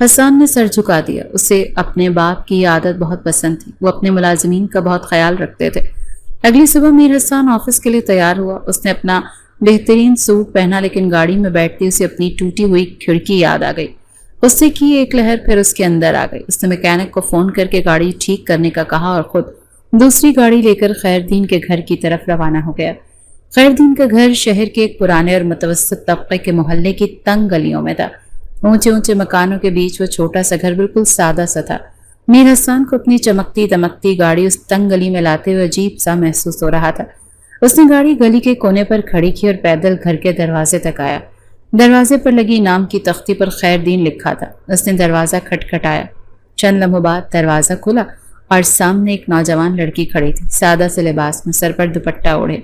حسان نے سر جھکا دیا۔ اسے اپنے باپ کی یہ عادت بہت پسند تھی، وہ اپنے ملازمین کا بہت خیال رکھتے تھے۔ اگلی صبح میر حسان آفس کے لیے تیار ہوا۔ اس نے اپنا بہترین سوٹ پہنا، لیکن گاڑی میں بیٹھتی اسے اپنی ٹوٹی ہوئی کھڑکی یاد آ گئی۔ غصے کی ایک لہر پھر اس کے اندر آ گئی۔ اس نے میکینک کو فون کر کے گاڑی ٹھیک کرنے کا کہا اور خود دوسری گاڑی لے کر خیردین کے گھر کی طرف روانہ ہو گیا۔ خیردین کا گھر شہر کے ایک پرانے اور متوسط طبقے کے محلے کی تنگ گلیوں میں تھا۔ اونچے اونچے مکانوں کے بیچ وہ چھوٹا سا گھر بالکل سادہ سا تھا۔ میر حسان کو اپنی چمکتی دمکتی گاڑی اس تنگ گلی میں لاتے ہوئے عجیب سا محسوس ہو رہا تھا۔ اس نے گاڑی گلی کے کونے پر کھڑی کی اور پیدل گھر کے دروازے تک آیا۔ دروازے پر لگی نام کی تختی پر خیردین لکھا تھا۔ اس نے دروازہ کھٹکھٹایا۔ چند لمحوں بعد دروازہ کھلا اور سامنے ایک نوجوان لڑکی کھڑی تھی، سادہ سے لباس میں، سر پر دوپٹہ اوڑھے۔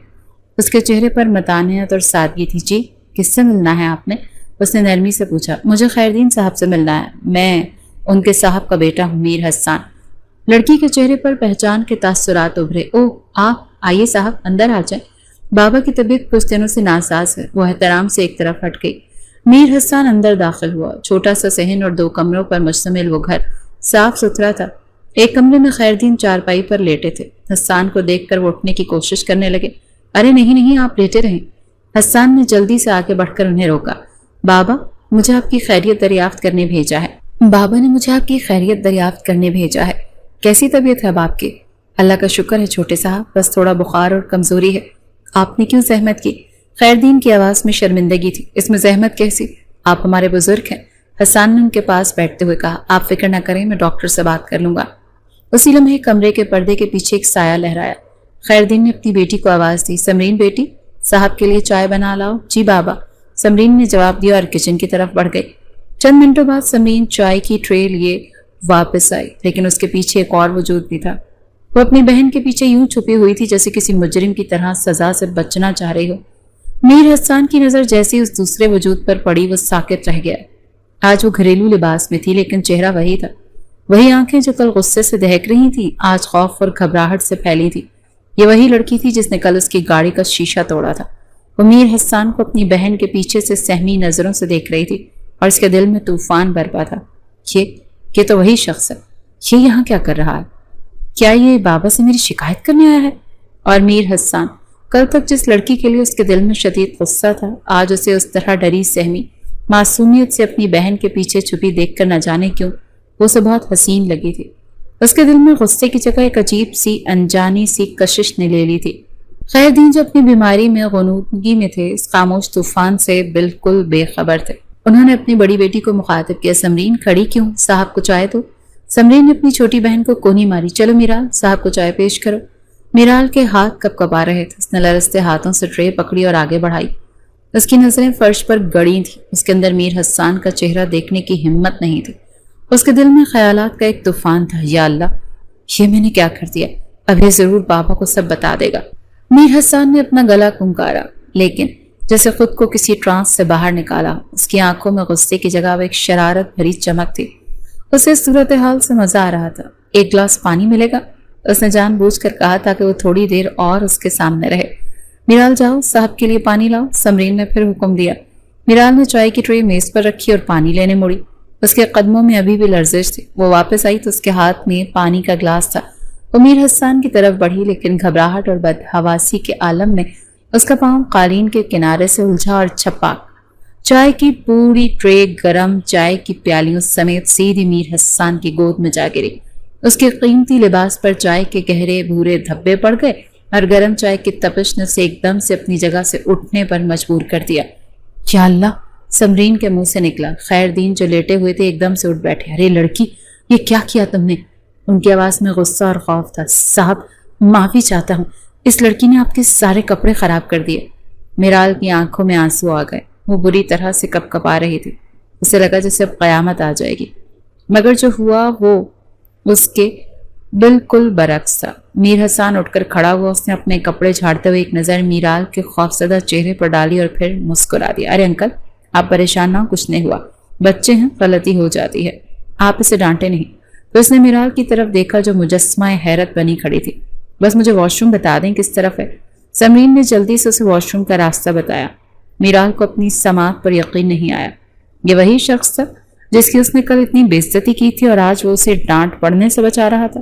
اس کے چہرے پر متانت اور سادگی تھی۔ جی، کس سے ملنا ہے آپ نے؟ اس نے نرمی سے پوچھا۔ مجھے خیردین صاحب سے ملنا ہے، میں ان کے صاحب کا بیٹا ہوں، میر حسان۔ لڑکی کے چہرے پر پہچان کے تاثرات ابھرے۔ اوہ، آپ آئیے صاحب، اندر آ جائیں۔ بابا کی طبیعت کچھ دنوں سے ناساز ہے۔ وہ احترام سے ایک طرف ہٹ گئی۔ میر حسان اندر داخل ہوا۔ چھوٹا سا صحن اور 2 کمروں پر مشتمل وہ گھر صاف ستھرا تھا۔ ایک کمرے میں خیردین چارپائی پر لیٹے تھے۔ حسان کو دیکھ کر وہ اٹھنے کی کوشش کرنے لگے۔ ارے نہیں، آپ لیٹے رہیں۔ حسان نے جلدی سے آگے بڑھ کر انہیں روکا۔ بابا، مجھے آپ کی خیریت دریافت کرنے بھیجا ہے۔ بابا نے مجھے آپ کی خیریت دریافت کرنے بھیجا ہے۔ کیسی طبیعت ہے اب آپ کی؟ اللہ کا شکر ہے چھوٹے صاحب، بس تھوڑا بخار اور کمزوری ہے۔ آپ نے کیوں زحمت کی؟ خیردین کی آواز میں شرمندگی تھی۔ اس میں زحمت کیسی؟ آپ ہمارے بزرگ ہیں، حسان نے ان کے پاس بیٹھتے ہوئے کہا۔ آپ فکر نہ کریں، میں ڈاکٹر سے بات کر لوں گا۔ اسی لمحے کمرے کے پردے کے پیچھے ایک سایہ لہرایا۔ خیردین نے اپنی بیٹی کو آواز دی۔ سمرین بیٹی، صاحب کے لیے چائے بنا لاؤ۔ جی بابا، سمرین نے جواب دیا اور کچن کی طرف بڑھ گئی۔ چند منٹوں بعد سمرین چائے کی ٹرے لیے واپس آئی، لیکن اس کے پیچھے ایک اور وجود بھی تھا۔ وہ اپنی بہن کے پیچھے یوں چھپی ہوئی تھی جیسے کسی مجرم کی طرح سزا سے بچنا چاہ رہی ہو۔ میر حسان کی نظر جیسے اس دوسرے وجود پر پڑی، وہ ساکت رہ گیا۔ آج وہ گھریلو لباس میں تھی، لیکن چہرہ وہی تھا۔ وہی آنکھیں جو کل غصے سے دہک رہی تھی، آج خوف اور گھبراہٹ سے پھیلی تھی۔ یہ وہی لڑکی تھی جس نے کل اس کی گاڑی کا شیشہ توڑا تھا۔ وہ میر حسان کو اپنی بہن کے پیچھے سے سہمی نظروں سے دیکھ رہی تھی اور اس کے دل میں طوفان برپا تھا۔ یہ تو وہی شخص ہے۔ یہ یہاں کیا کر رہا ہے؟ کیا یہ بابا سے میری شکایت کرنے آیا ہے؟ اور میر حسان، کل تک جس لڑکی کے لیے اس کے دل میں شدید غصہ تھا، آج اسے اس طرح ڈری سہمی معصومیت سے اپنی بہن کے پیچھے چھپی دیکھ کر نہ جانے کیوں وہ اسے بہت حسین لگی تھی۔ اس کے دل میں غصے کی جگہ ایک عجیب سی انجانی سی کشش نے لے لی تھی۔ خیردین جو اپنی بیماری میں غنودگی میں تھے، اس خاموش طوفان سے بالکل بے خبر تھے۔ انہوں نے اپنی بڑی بیٹی کو مخاطب کیا۔ سمرین، کھڑی کیوں؟ صاحب کو چائے دو۔ سمرین نے اپنی چھوٹی بہن کو کونی ماری۔ چلو میرال، صاحب کو چائے پیش کرو۔ میرال کے ہاتھ کپ کپا رہے تھے۔ اس نے لرزتے ہاتھوں سے ٹرے پکڑی اور آگے بڑھائی۔ اس کی نظریں فرش پر گڑی تھیں۔ اس کے اندر میر حسان کا چہرہ دیکھنے کی ہمت نہیں تھی۔ اس کے دل میں خیالات کا ایک طوفان تھا۔ یا اللہ، یہ میں نے کیا کر دیا؟ اب یہ ضرور بابا کو سب بتا دے گا۔ میر حسان نے اپنا گلا کنکارا، لیکن جیسے خود کو کسی ٹرانس سے باہر نکالا۔ اس کی آنکھوں میں غصے کی جگہ وہ ایک شرارت بھری چمک تھی۔ اسے صورتحال سے مزہ آ رہا تھا۔ ایک گلاس پانی ملے گا؟ اس نے جان بوجھ کر کہا تاکہ وہ تھوڑی دیر اور اس کے سامنے رہے۔ میرال، جاؤ صاحب کے لیے پانی لاؤ، سمرین نے پھر حکم دیا۔ میرال نے چائے کی ٹرے میز پر رکھی اور پانی لینے مڑی۔ اس کے قدموں میں ابھی بھی لرزش تھی۔ وہ واپس آئی تو اس کے ہاتھ میں پانی کا گلاس تھا۔ وہ میر حسان کی طرف بڑھی، لیکن گھبراہٹ اور بدحواسی کے عالم میں اس کا پاؤں قالین کے کنارے سے الجھا اور چھپا۔ چائے کی پوری ٹرے گرم چائے کی پیالیوں سمیت سیدھی میر حسان کی گود میں جا گری۔ اس کے قیمتی لباس پر چائے کے گہرے بھورے دھبے پڑ گئے اور گرم چائے کی تپش نے اسے ایک دم سے اپنی جگہ سے اٹھنے پر مجبور کر دیا۔ یا اللہ، سمرین کے منہ سے نکلا۔ خیردین جو لیٹے ہوئے تھے ایک دم سے اٹھ بیٹھے۔ ارے لڑکی، یہ کیا کیا تم نے؟ ان کی آواز میں غصہ اور خوف تھا۔ صاحب، معافی چاہتا ہوں، اس لڑکی نے آپ کے سارے کپڑے خراب کر دیے۔ میرال کی آنکھوں میں آنسو آ گئے۔ وہ بری طرح سے کپ کپا رہی تھی۔ اسے لگا جیسے اب قیامت آ جائے گی، مگر جو ہوا وہ اس کے بالکل برعکس تھا۔ میر حسان اٹھ کر کھڑا ہوا۔ اس نے اپنے کپڑے جھاڑتے ہوئے ایک نظر میرال کے خوفزدہ چہرے پر ڈالی اور پھر مسکرا دیا۔ ارے انکل، آپ پریشان نہ ہو، کچھ نہیں ہوا، بچے ہیں، غلطی ہو جاتی ہے، آپ اسے ڈانٹے نہیں۔ تو اس نے میرال کی طرف دیکھا جو مجسمہ حیرت بنی کھڑی تھی۔ بس مجھے واش روم بتا دیں کس طرف ہے؟ سمرین نے جلدی سے اسے واش روم کا راستہ بتایا۔ میرال کو اپنی سماعت پر یقین نہیں آیا۔ یہ وہی شخص تھا جس کی اس نے کل اتنی بے عزتی کی تھی اور آج وہ اسے ڈانٹ پڑنے سے بچا رہا تھا۔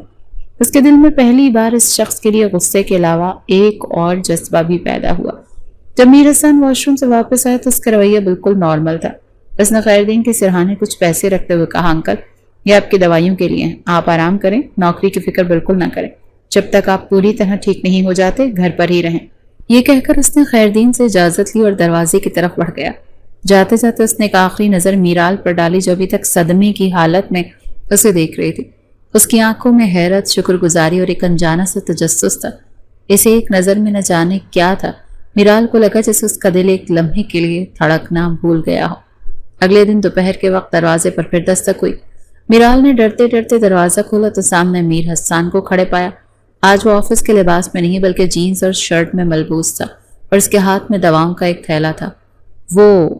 اس کے دل میں پہلی بار اس شخص کے لیے غصے کے علاوہ ایک اور جذبہ بھی پیدا ہوا۔ جب میر حسان واش روم سے واپس آیا تو اس کا رویہ بالکل نارمل تھا۔ اس نے خیردین کے سرہانے کچھ پیسے رکھتے ہوئے کہا، انکل یہ آپ کی دوائیوں کے لیے ہیں، آپ آرام کریں، نوکری کی فکر بالکل نہ کریں، جب تک آپ پوری طرح ٹھیک نہیں ہو جاتے گھر پر ہی رہیں۔ یہ کہہ کر اس نے خیردین سے اجازت لی اور دروازے کی طرف بڑھ گیا۔ جاتے جاتے اس نے ایک آخری نظر میرال پر ڈالی جو ابھی تک صدمے کی حالت میں اسے دیکھ رہی تھی۔ اس کی آنکھوں میں حیرت، شکر گزاری اور ایک انجانہ سے تجسس تھا۔ اسے ایک نظر میں نہ جانے کیا تھا، میرال کو لگا جیسے اس کا دل ایک لمحے کے لیے دھڑکنا بھول گیا ہو۔ اگلے دن دوپہر کے وقت دروازے پر پھر دستک ہوئی۔ میرال نے ڈرتے ڈرتے دروازہ کھولا تو سامنے میر حسان کو کھڑے پایا۔ آج وہ آفس کے لباس میں نہیں بلکہ جینز اور شرٹ میں ملبوس تھا اور اس کے ہاتھ میں دواؤں کا ایک تھیلا تھا۔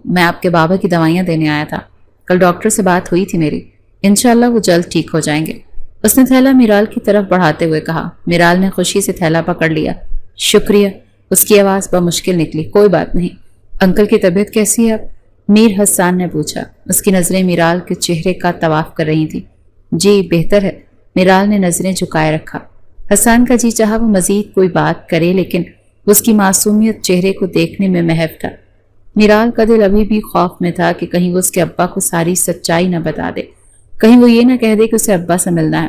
میں آپ کے بابا کی دوائیاں دینے آیا تھا، کل ڈاکٹر سے بات ہوئی تھی میری، انشاءاللہ وہ جلد ٹھیک ہو جائیں گے۔ اس نے تھیلا میرال کی طرف بڑھاتے ہوئے کہا۔ میرال نے خوشی سے تھیلا پکڑ لیا۔ شکریہ، اس کی آواز بمشکل نکلی۔ کوئی بات نہیں، انکل کی طبیعت کیسی ہے اب؟ میر حسان نے پوچھا۔ اس کی نظریں میرال کے چہرے کا طواف کر رہی تھیں۔ جی بہتر ہے، میرال نے نظریں جھکائے رکھا۔ حسان کا جی چاہا وہ مزید کوئی بات کرے لیکن اس کی معصومیت چہرے کو دیکھنے میں محو تھا۔ میرال کا دل ابھی بھی خوف میں تھا کہ کہیں وہ اس کے ابا کو ساری سچائی نہ بتا دے، کہیں وہ یہ نہ کہہ دے کہ اسے ابا سے ملنا ہے،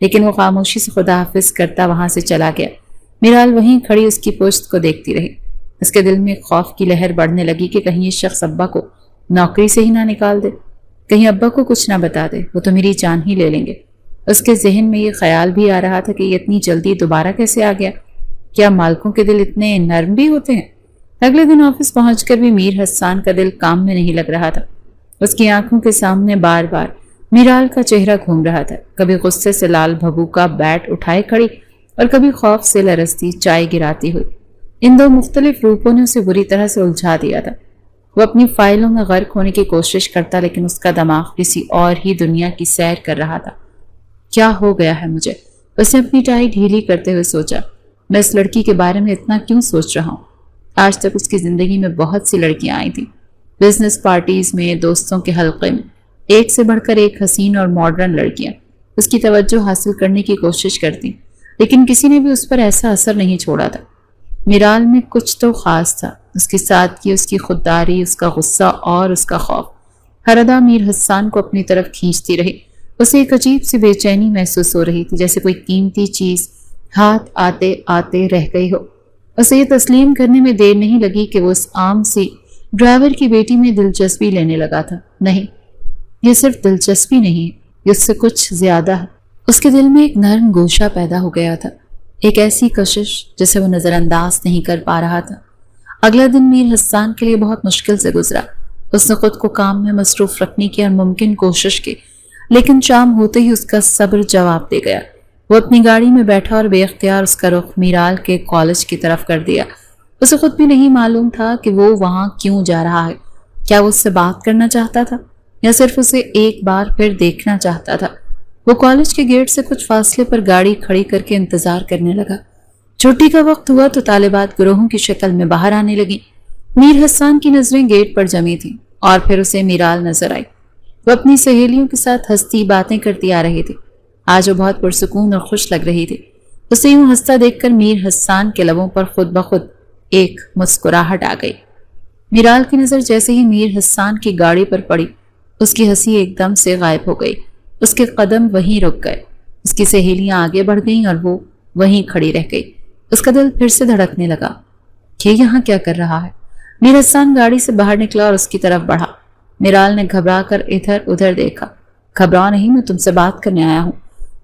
لیکن وہ خاموشی سے خدا حافظ کرتا وہاں سے چلا گیا۔ میرال وہیں کھڑی اس کی پشت کو دیکھتی رہی۔ اس کے دل میں خوف کی لہر بڑھنے لگی کہ کہیں یہ شخص ابا کو نوکری سے ہی نہ نکال دے، کہیں ابا کو کچھ نہ بتا دے، وہ تو میری جان ہی لے لیں گے۔ اس کے ذہن میں یہ خیال بھی آ رہا تھا کہ یہ اتنی جلدی دوبارہ کیسے آ گیا؟ کیا مالکوں کے دل اتنے نرم بھی ہوتے ہیں؟ اگلے دن آفس پہنچ کر بھی میر حسان کا دل کام میں نہیں لگ رہا تھا۔ اس کی آنکھوں کے سامنے بار بار میرال کا چہرہ گھوم رہا تھا، کبھی غصے سے لال بھبو کا بیٹ اٹھائے کھڑی اور کبھی خوف سے لرزتی چائے گراتی ہوئی۔ ان دو مختلف روپوں نے اسے بری طرح سے الجھا دیا تھا۔ وہ اپنی فائلوں میں غرق ہونے کی کوشش کرتا لیکن اس کا دماغ کسی اور ہی دنیا کی سیر کر رہا تھا۔ کیا ہو گیا ہے مجھے؟ اس نے اپنی ٹائی ڈھیلی کرتے ہوئے سوچا۔ میں اس لڑکی کے بارے میں اتنا کیوں سوچ رہا ہوں؟ آج تک اس کی زندگی میں بہت سی لڑکیاں آئی تھیں، بزنس پارٹیز میں، دوستوں کے حلقے میں، ایک سے بڑھ کر ایک حسین اور ماڈرن لڑکیاں اس کی توجہ حاصل کرنے کی کوشش کرتی، لیکن کسی نے بھی اس پر ایسا اثر نہیں چھوڑا تھا۔ میرال میں کچھ تو خاص تھا، اس کی سادگی، اس کی خودداری، اس کا غصہ اور اس کا خوف ہر ادا میر حسان کو اپنی طرف کھینچتی رہی۔ اسے ایک عجیب سی بے چینی محسوس ہو رہی تھی، جیسے کوئی قیمتی چیز ہاتھ آتے آتے رہ گئی ہو۔ اسے یہ تسلیم کرنے میں دیر نہیں لگی کہ وہ اس عام سی ڈرائیور کی بیٹی میں دلچسپی لینے لگا تھا۔ نہیں، یہ صرف دلچسپی نہیں، یہ اس سے کچھ زیادہ ہے۔ اس کے دل میں ایک نرم گوشہ پیدا ہو گیا تھا، ایک ایسی کشش جسے وہ نظر انداز نہیں کر پا رہا تھا۔ اگلا دن میر حسان کے لیے بہت مشکل سے گزرا۔ اس نے خود کو کام میں مصروف رکھنے کی ہر ممکن کوشش کی، لیکن شام ہوتے ہی اس کا صبر جواب دے گیا۔ وہ اپنی گاڑی میں بیٹھا اور بے اختیار اس کا رخ میرال کے کالج کی طرف کر دیا۔ اسے خود بھی نہیں معلوم تھا کہ وہ وہاں کیوں جا رہا ہے۔ کیا وہ اس سے بات کرنا چاہتا تھا یا صرف اسے ایک بار پھر دیکھنا چاہتا تھا؟ وہ کالج کے گیٹ سے کچھ فاصلے پر گاڑی کھڑی کر کے انتظار کرنے لگا۔ چھٹی کا وقت ہوا تو طالبات گروہوں کی شکل میں باہر آنے لگی۔ میر حسان کی نظریں گیٹ پر جمی تھیں اور پھر اسے میرال نظر آئی۔ وہ اپنی سہیلیوں کے ساتھ ہنستی باتیں کرتی آ رہی تھی۔ آج وہ بہت پرسکون اور خوش لگ رہی تھی۔ اسے یوں ہنستا دیکھ کر میر حسان کے لبوں پر خود بخود ایک مسکراہٹ آ گئی۔ میرال کی نظر جیسے ہی میر حسان کی گاڑی پر پڑی، اس کی ہنسی ایک دم سے غائب ہو گئی۔ اس کے قدم وہیں رک گئے۔ اس کی سہیلیاں آگے بڑھ گئیں اور وہ وہیں کھڑی رہ گئی۔ اس کا دل پھر سے دھڑکنے لگا۔ یہ یہاں کیا کر رہا ہے؟ میر حسان گاڑی سے باہر نکلا اور اس کی طرف بڑھا۔ میرال نے گھبرا کر ادھر ادھر دیکھا۔ گھبراؤ نہیں، میں تم سے بات کرنے آیا ہوں۔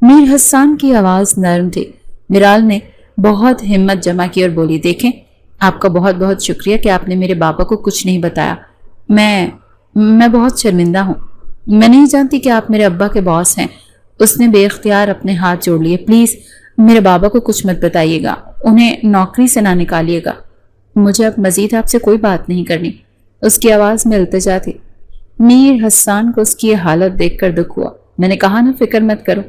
میر حسان کی آواز نرم تھی۔ میرال نے بہت ہمت جمع کی اور بولی، دیکھیں، آپ کا بہت بہت شکریہ کہ آپ نے میرے بابا کو کچھ نہیں بتایا۔ میں بہت شرمندہ ہوں۔ میں نہیں جانتی کہ آپ میرے ابا کے باس ہیں۔ اس نے بے اختیار اپنے ہاتھ جوڑ لیے۔ پلیز میرے بابا کو کچھ مت بتائیے گا، انہیں نوکری سے نہ نکالیے گا۔ مجھے اب مزید آپ سے کوئی بات نہیں کرنی۔ اس کی آواز میں التجا تھی۔ میر حسان کو اس کی یہ حالت دیکھ کر دکھ ہوا۔ میں نے کہا نا، فکر مت کرو،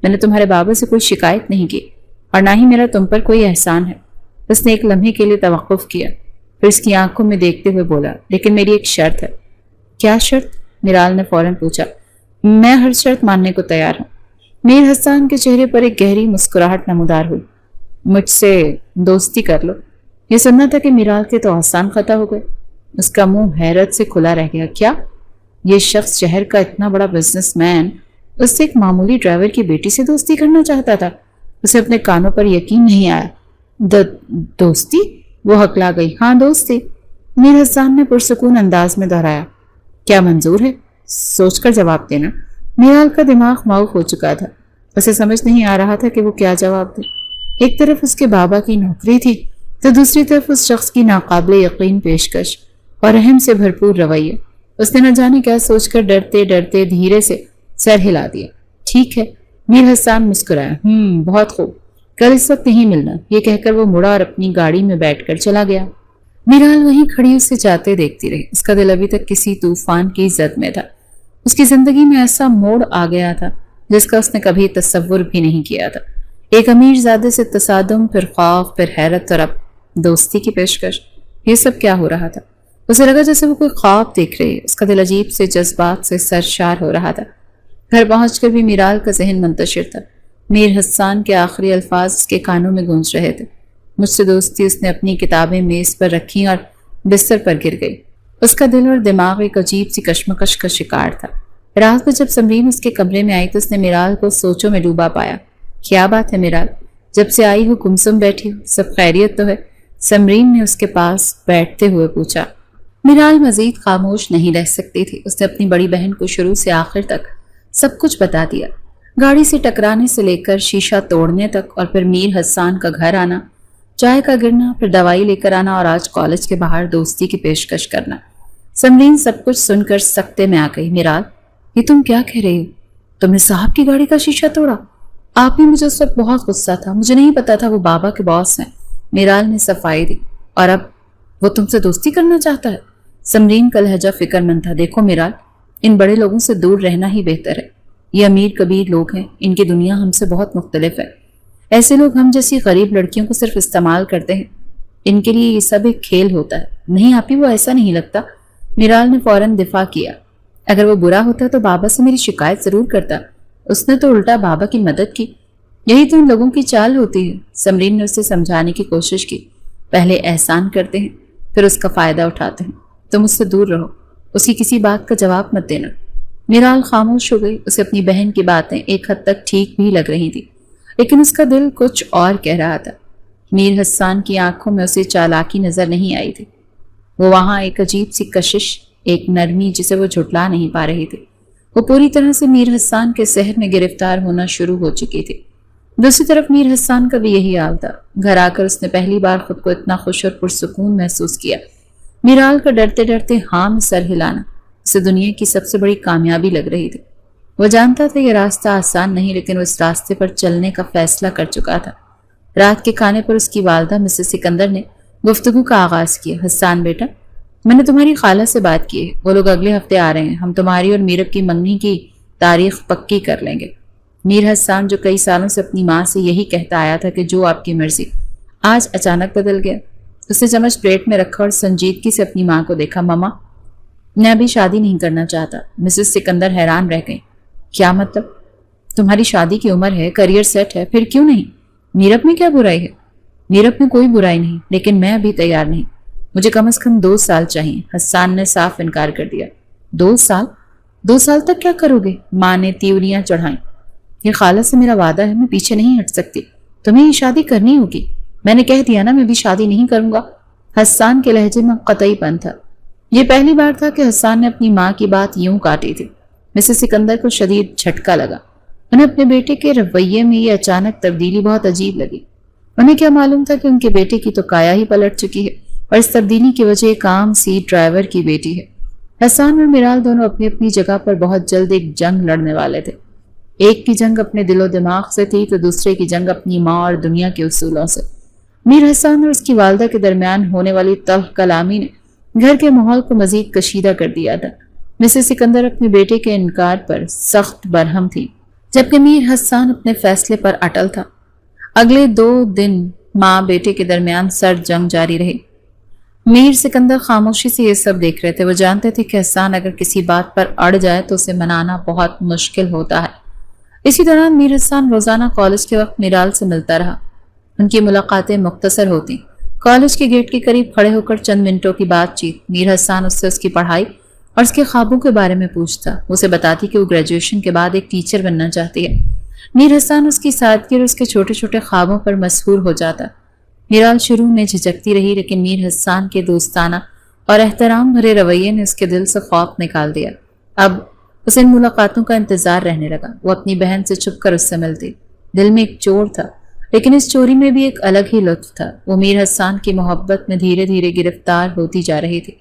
میں نے تمہارے بابا سے کوئی شکایت نہیں کی اور نہ ہی میرا تم پر کوئی احسان ہے۔ اس نے ایک لمحے کے لیے توقف کیا، پھر اس کی آنکھوں میں دیکھتے ہوئے بولا، لیکن میری ایک شرط ہے۔ کیا شرط؟ میرال نے فوراً پوچھا۔ میں ہر شرط ماننے کو تیار ہوں۔ میر حسان کے چہرے پر ایک گہری مسکراہٹ نمودار ہوئی۔ مجھ سے دوستی کر لو۔ یہ سننا تھا کہ میرال کے تو آسان خطا ہو گئے۔ اس کا منہ حیرت سے کھلا رہ گیا۔ کیا؟ یہ شخص شہر کا اتنا بڑا بزنس مین اس سے ایک معمولی ڈرائیور کی بیٹی سے دوستی کرنا چاہتا تھا؟ اسے اپنے کانوں پر یقین نہیں آیا۔ دوستی؟ وہ ہکلا گئی۔ ہاں دوستی، میر حسان نے پرسکون انداز میں دہرایا۔ کیا منظور ہے؟ سوچ کر جواب دینا۔ میرال کا دماغ معاف ہو چکا تھا۔ اسے سمجھ نہیں آ رہا تھا کہ وہ کیا جواب دے۔ ایک طرف اس کے بابا کی نوکری تھی تو دوسری طرف اس شخص کی ناقابل یقین پیشکش اور رحم سے بھرپور رویہ۔ اس نے نہ جانے کیا سوچ کر ڈرتے ڈرتے دھیرے سے سر ہلا دیا۔ ٹھیک ہے، میر حسان مسکرایا۔ بہت خوب، کل اس وقت نہیں ملنا۔ یہ کہہ کر وہ مڑا اور اپنی گاڑی میں بیٹھ کر چلا گیا۔ میرال وہیں کھڑی اسے جاتے دیکھتی رہی۔ اس کا دل ابھی تک کسی طوفان کی زد میں تھا۔ اس کی زندگی میں ایسا موڑ آ گیا تھا جس کا اس نے کبھی تصور بھی نہیں کیا تھا۔ ایک امیر زادے سے تصادم، پھر خوف، پھر حیرت اور اب دوستی کی پیشکش۔ یہ سب کیا ہو رہا تھا؟ اسے لگا جیسے وہ کوئی خواب دیکھ رہی ہے۔ اس کا دل عجیب سے جذبات سے سرشار ہو رہا تھا۔ گھر پہنچ کر بھی میرال کا ذہن منتشر تھا۔ میر حسان کے آخری الفاظ اس کے کانوں میں گونج رہے تھے۔ مجھ سے دوستی۔ اس نے اپنی کتابیں میز پر رکھیں اور بستر پر گر گئی۔ اس کا دل اور دماغ ایک عجیب سی کشمکش کا شکار تھا۔ رات کو جب سمرین اس کے کمرے میں آئی تو اس نے میرال کو سوچوں میں ڈوبا پایا۔ کیا بات ہے میرال؟ جب سے آئی ہو گمسم بیٹھی ہو، سب خیریت تو ہے؟ سمرین نے اس کے پاس بیٹھتے ہوئے پوچھا۔ میرال مزید خاموش نہیں رہ سکتی تھی۔ اس نے اپنی بڑی بہن کو شروع سے آخر تک سب کچھ بتا دیا۔ گاڑی سے ٹکرانے سے لے کر شیشہ توڑنے تک، اور پھر میر حسان کا گھر آنا، چائے کا گرنا، پھر دوائی لے کر آنا اور آج کالج کے باہر دوستی کی پیشکش کرنا۔ سمرین سب کچھ سن کر سکتے میں آ گئی۔ میرال، یہ تم کیا کہہ رہی ہو؟ تم نے صاحب کی گاڑی کا شیشہ توڑا؟ آپ ہی، مجھے اس وقت بہت غصہ تھا، مجھے نہیں پتا تھا وہ بابا کے باس ہیں۔ میرال نے صفائی دی۔ اور اب وہ تم سے دوستی کرنا چاہتا ہے؟ سمرین کا لہجہ فکر مند تھا۔ دیکھو میرال، ان بڑے لوگوں سے دور رہنا ہی بہتر ہے۔ یہ امیر کبیر لوگ ہیں، ان کی دنیا ہم سے بہت مختلف ہے۔ ایسے لوگ ہم جیسی غریب لڑکیوں کو صرف استعمال کرتے ہیں۔ ان کے لیے یہ سب ایک کھیل ہوتا ہے۔ نہیں آپی، وہ ایسا نہیں لگتا۔ میرال نے فوراً دفاع کیا۔ اگر وہ برا ہوتا تو بابا سے میری شکایت ضرور کرتا۔ اس نے تو الٹا بابا کی مدد کی۔ یہی تو ان لوگوں کی چال ہوتی ہے۔ سمرین نے اسے سمجھانے کی کوشش کی۔ پہلے احسان کرتے ہیں، پھر اس کا فائدہ اٹھاتے ہیں۔ تم اس سے دور رہو، اس کی کسی بات کا جواب مت دینا۔ میرال خاموش ہو گئی۔ اسے اپنی بہن کی باتیں ایک حد تک ٹھیک بھی لگ رہی تھی، لیکن اس کا دل کچھ اور کہہ رہا تھا۔ میر حسان کی آنکھوں میں اسے چالاکی نظر نہیں آئی تھی۔ وہ وہاں ایک عجیب سی کشش، ایک نرمی جسے وہ جھٹلا نہیں پا رہی تھی۔ وہ پوری طرح سے میر حسان کے سحر میں گرفتار ہونا شروع ہو چکی تھی۔ دوسری طرف میر حسان کا بھی یہی حال تھا۔ گھر آ کر اس نے پہلی بار خود کو اتنا خوش اور پرسکون محسوس کیا۔ میرال کا ڈرتے ڈرتے ہاں میں سر ہلانا اسے دنیا کی سب سے بڑی کامیابی لگ رہی تھی۔ وہ جانتا تھا یہ راستہ آسان نہیں، لیکن وہ اس راستے پر چلنے کا فیصلہ کر چکا تھا۔ رات کے کھانے پر اس کی والدہ مسز سکندر نے گفتگو کا آغاز کیا۔ حسان بیٹا، میں نے تمہاری خالہ سے بات کی ہے، وہ لوگ اگلے ہفتے آ رہے ہیں۔ ہم تمہاری اور میرب کی منگنی کی تاریخ پکی کر لیں گے۔ میر حسان جو کئی سالوں سے اپنی ماں سے یہی کہتا آیا تھا کہ جو آپ کی مرضی، آج اچانک بدل گیا۔ اس نے چمچ پلیٹ میں رکھا اور سنجیدگی سے اپنی ماں کو دیکھا۔ ماما، میں ابھی شادی نہیں کرنا چاہتا۔ مسز سکندر حیران رہ گئیں۔ کیا مطلب؟ تمہاری شادی کی عمر ہے، کریئر سیٹ ہے، پھر کیوں نہیں؟ میرب میں کیا برائی ہے؟ میرب میں کوئی برائی نہیں، لیکن میں ابھی تیار نہیں۔ مجھے کم از کم 2 سال چاہیے۔ حسان نے صاف انکار کر دیا۔ 2 سال؟ 2 سال تک کیا کرو گے؟ ماں نے تیوریاں چڑھائیں۔ یہ خالہ سے میرا وعدہ ہے، میں پیچھے نہیں ہٹ سکتی۔ تمہیں یہ شادی کرنی ہوگی۔ میں نے کہہ دیا نا، میں بھی شادی نہیں کروں گا۔ حسان کے لہجے میں قطعی پن تھا۔ یہ پہلی بار تھا کہ حسان نے اپنی ماں کی بات یوں کاٹی تھی۔ مسز سکندر کو شدید جھٹکا لگا۔ انہیں اپنے بیٹے کے رویے میں یہ اچانک تبدیلی بہت عجیب لگی۔ انہیں کیا معلوم تھا کہ ان کے بیٹے کی تو کایا ہی پلٹ چکی ہے، اور اس تبدیلی کی وجہ ایک عام سی ڈرائیور کی بیٹی ہے۔ حسان اور میرال دونوں اپنی اپنی جگہ پر بہت جلد ایک جنگ لڑنے والے تھے۔ ایک کی جنگ اپنے دل و دماغ سے تھی تو دوسرے کی جنگ اپنی ماں اور دنیا کے اصولوں سے۔ میر حسان اور اس کی والدہ کے درمیان ہونے والی تلخ کلامی نے گھر کے ماحول کو مزید کشیدہ کر دیا تھا۔ مسز سکندر اپنے بیٹے کے انکار پر سخت برہم تھی، جبکہ میر حسان اپنے فیصلے پر اٹل تھا۔ اگلے 2 دن ماں بیٹے کے درمیان سرد جنگ جاری رہی۔ میر سکندر خاموشی سے یہ سب دیکھ رہے تھے. وہ جانتے تھے کہ حسان اگر کسی بات پر اڑ جائے تو اسے منانا بہت مشکل ہوتا ہے. اسی دوران میر حسان روزانہ کالج کے وقت میرال سے ملتا رہا. ان کی ملاقاتیں مختصر ہوتی. کالج کے گیٹ کے قریب کھڑے ہو کر چند منٹوں کی بات چیت. میر حسان اس سے اس کی پڑھائی اور اس کے خوابوں کے بارے میں پوچھتا. اسے بتاتی کہ وہ گریجویشن کے بعد ایک ٹیچر بننا چاہتی ہے. میر حسان اس کی سادگی اور اس کے چھوٹے چھوٹے خوابوں پر مسحور ہو جاتا. میرال شروع میں جھجکتی رہی لیکن میر حسان کے دوستانہ اور احترام بھرے رویے نے اس کے دل سے خوف نکال دیا. اب اسے ان ملاقاتوں کا انتظار رہنے لگا. وہ اپنی بہن سے چھپ کر اس سے ملتی. دل میں ایک چور تھا لیکن اس چوری میں بھی ایک الگ ہی لطف تھا. وہ میر حسان کی محبت میں دھیرے دھیرے گرفتار ہوتی جا رہی تھی.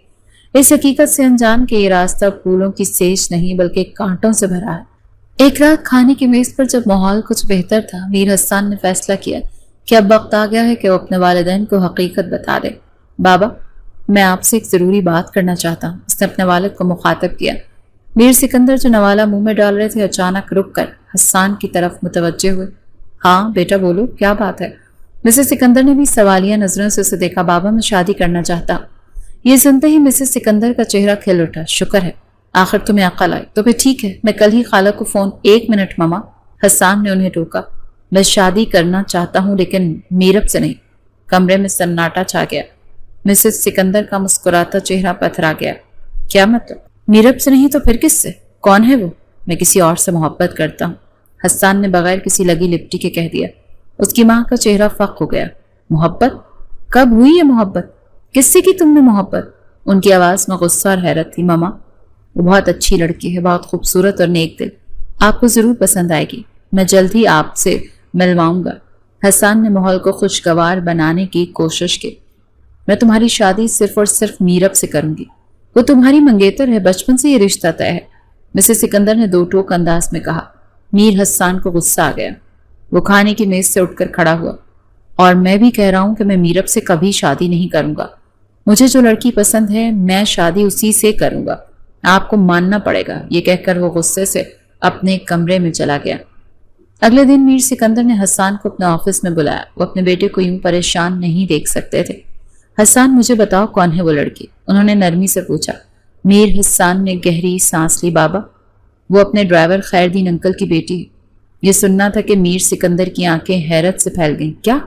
اس حقیقت سے انجان کہ یہ راستہ پھولوں کی سیج نہیں بلکہ کانٹوں سے بھرا ہے. ایک رات کھانے کی میز پر جب ماحول کچھ بہتر تھا, میر حسان نے فیصلہ کیا کہ اب وقت آ گیا ہے کہ وہ اپنے والدین کو حقیقت بتا دے. بابا, میں آپ سے ایک ضروری بات کرنا چاہتا ہوں. اس نے اپنے والد کو مخاطب کیا. میر سکندر جو نوالا منہ میں ڈال رہے تھے اچانک رک کر حسان کی طرف متوجہ ہوئے. ہاں بیٹا بولو, کیا بات ہے؟ مسز سکندر نے بھی سوالیہ نظروں سے اسے دیکھا. بابا, میں شادی کرنا چاہتا ہوں. یہ سنتے ہی مسز سکندر کا چہرہ کھل اٹھا. شکر ہے آخر تمہیں عقل آئی. تو پھر ٹھیک ہے, میں کل ہی خالہ کو فون. 1 منٹ ماما, حسان نے انہیں ٹوکا. میں شادی کرنا چاہتا ہوں لیکن میرب سے نہیں. کمرے میں سناٹا چھا گیا. مسز سکندر کا مسکراتا چہرہ پتھرا گیا. کیا مطلب؟ میرب سے نہیں تو پھر کس سے؟ کون ہے وہ؟ میں کسی اور سے محبت کرتا ہوں, حسان نے بغیر کسی لگی لپٹی کے کہہ دیا. اس کی ماں کا چہرہ فق ہو گیا. محبت؟ کب ہوئی یہ محبت؟ کس سے کی تم نے محبت؟ ان کی آواز میں غصہ اور حیرت تھی. ماما, وہ بہت اچھی لڑکی ہے, بہت خوبصورت اور نیک دل. آپ کو ضرور پسند آئے گی. میں جلد ہی آپ سے ملواؤں گا. حسان نے ماحول کو خوشگوار بنانے کی کوشش کی. میں تمہاری شادی صرف اور صرف میرب سے کروں گی. وہ تمہاری منگیتر ہے, بچپن سے یہ رشتہ طے ہے, مسز سکندر نے دو ٹوک انداز میں کہا. میر حسان کو غصہ آ گیا. وہ کھانے کی میز سے اٹھ کر کھڑا ہوا. اور میں بھی کہہ رہا ہوں کہ میں میرب سے کبھی شادی نہیں کروں گا. مجھے جو لڑکی پسند ہے میں شادی اسی سے کروں گا. آپ کو ماننا پڑے گا. یہ کہہ کر وہ غصے سے اپنے کمرے میں چلا گیا. اگلے دن میر سکندر نے حسان کو اپنے آفس میں بلایا. وہ اپنے بیٹے کو یوں پریشان نہیں دیکھ سکتے تھے. حسان, مجھے بتاؤ کون ہے وہ لڑکی؟ انہوں نے نرمی سے پوچھا. میر حسان نے گہری سانس لی. بابا, وہ اپنے ڈرائیور خیردین انکل کی بیٹی ہے. یہ سننا تھا کہ میر سکندر کی آنکھیں حیرت سے پھیل گئیں. کیا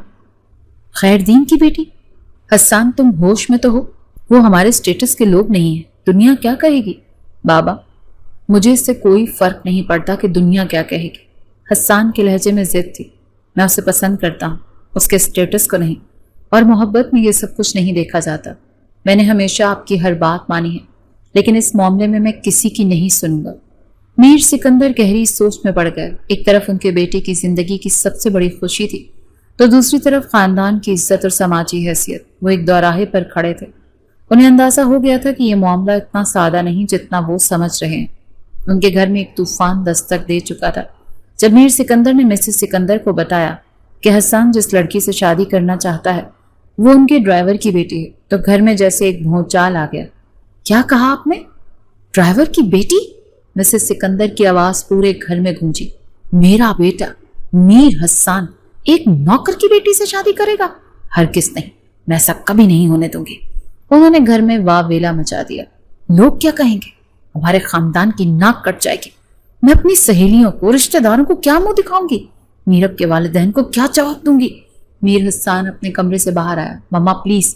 خیردین کی بیٹی؟ حسان, تم ہوش میں تو ہو؟ وہ ہمارے اسٹیٹس کے لوگ نہیں ہیں. دنیا کیا کہے گی؟ بابا, مجھے اس سے کوئی فرق نہیں پڑتا کہ دنیا کیا کہے گی. حسان کے لہجے میں ضد تھی. میں اسے پسند کرتا ہوں, اس کے اسٹیٹس کو نہیں. اور محبت میں یہ سب کچھ نہیں دیکھا جاتا. میں نے ہمیشہ آپ کی ہر بات مانی ہے لیکن اس معاملے میں میں کسی کی نہیں سنوں گا. میر سکندر گہری سوچ میں پڑ گئے. ایک طرف ان کے بیٹے کی زندگی کی سب سے بڑی خوشی تھی تو دوسری طرف خاندان کی عزت اور سماجی حیثیت. وہ ایک دوراہے پر کھڑے تھے. انہیں اندازہ ہو گیا تھا کہ یہ معاملہ اتنا سادہ نہیں جتنا وہ سمجھ رہے ہیں. ان کے گھر میں ایک طوفان دستک دے چکا تھا. جب میر سکندر نے مسز سکندر کو بتایا کہ حسان جس لڑکی سے شادی کرنا چاہتا ہے وہ ان کے ڈرائیور کی بیٹی ہے تو گھر میں جیسے ایک بھونچال آ گیا. کیا کہا آپ نے؟ ڈرائیور کی بیٹی؟ مسز سکندر کی آواز پورے گھر میں گونجی. میرا بیٹا میر حسان ایک نوکر کی بیٹی سے شادی کرے گا؟ ہرگز نہیں, میں ایسا کبھی نہیں ہونے دوں گی. انہوں نے گھر میں واہ ویلا مچا دیا. لوگ کیا کہیں گے؟ ہمارے خاندان کی ناک کٹ جائے گی. میں اپنی سہیلیوں کو, رشتہ داروں کو کیا منہ دکھاؤں گی؟ میرب کے والدین کو کیا جواب دوں گی؟ میر حسان اپنے کمرے سے باہر آیا. ماما پلیز,